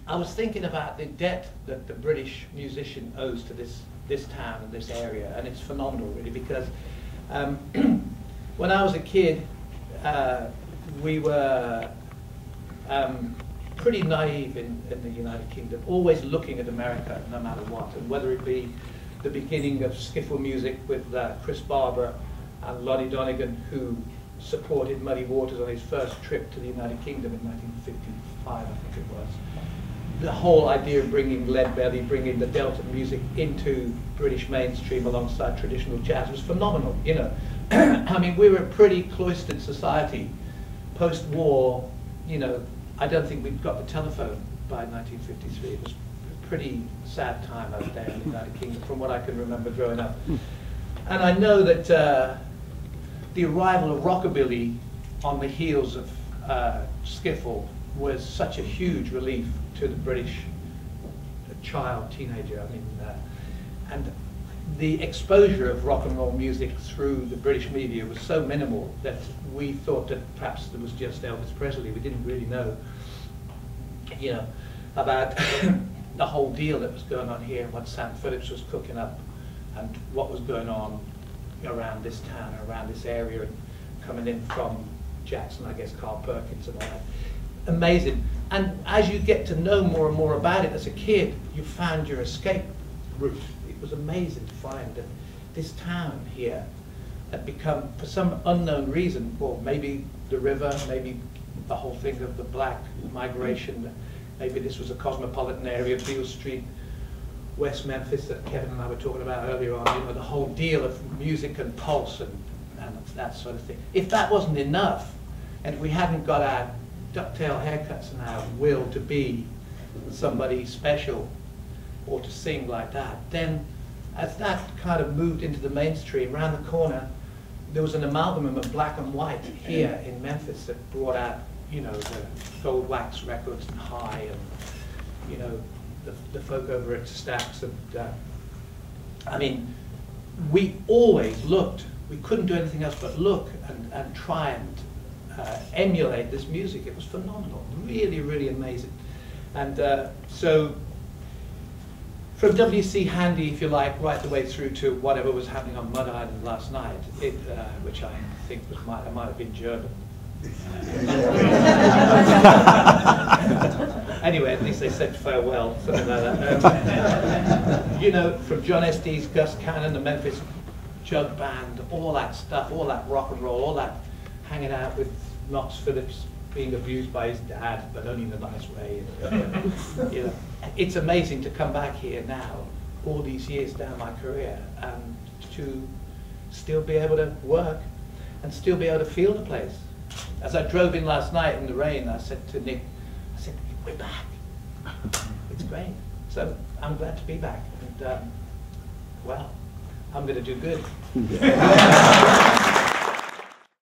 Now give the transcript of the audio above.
I was thinking about the debt that the British musician owes to this town and this area, and it's phenomenal, really, because when I was a kid, we were pretty naive in the United Kingdom, always looking at America no matter what, and whether it be the beginning of skiffle music with Chris Barber and Lonnie Donegan, who supported Muddy Waters on his first trip to the United Kingdom in 1955, I think it was. The whole idea of bringing Leadbelly, bringing the Delta music into British mainstream alongside traditional jazz was phenomenal, you know. I mean, we were a pretty cloistered society. Post-war, you know, I don't think we'd got the telephone by 1953. It was a pretty sad time out there in the United Kingdom, from what I can remember growing up. And I know that the arrival of rockabilly on the heels of skiffle was such a huge relief to the British child, teenager. I mean, and the exposure of rock and roll music through the British media was so minimal that we thought that perhaps there was just Elvis Presley. We didn't really know, you know, about the whole deal that was going on here, what Sam Phillips was cooking up, and what was going on around this town, around this area, and coming in from Jackson, I guess, Carl Perkins and all that. Amazing. And as you get to know more and more about it as a kid, you found your escape route. It was amazing to find that this town here had become, for some unknown reason, well, maybe the river, maybe the whole thing of the black migration, maybe this was a cosmopolitan area, Beale Street, West Memphis, that Kevin and I were talking about earlier on, you know, the whole deal of music and pulse and that sort of thing. If that wasn't enough, and if we hadn't got our ducktail haircuts and our will to be somebody special or to sing like that, then as that kind of moved into the mainstream, around the corner, there was an amalgam of black and white here in Memphis that brought out, you know, the Gold Wax Records and High, and, you know, the folk over at Stax. And I mean, we always looked, we couldn't do anything else but look and try and emulate this music. It was phenomenal, really, really amazing. And so from W.C. Handy, if you like, right the way through to whatever was happening on Mud Island last night, which I think might have been German. Anyway, at least they said farewell, something like that. You know, from John Estes, Gus Cannon, the Memphis Jug Band, all that stuff, all that rock and roll, all that hanging out with Knox Phillips being abused by his dad, but only in a nice way. You know, it's amazing to come back here now, all these years down my career, and to still be able to work and still be able to feel the place. As I drove in last night in the rain, I said to Nick, I said, we're back. It's great. So I'm glad to be back. And well, I'm going to do good.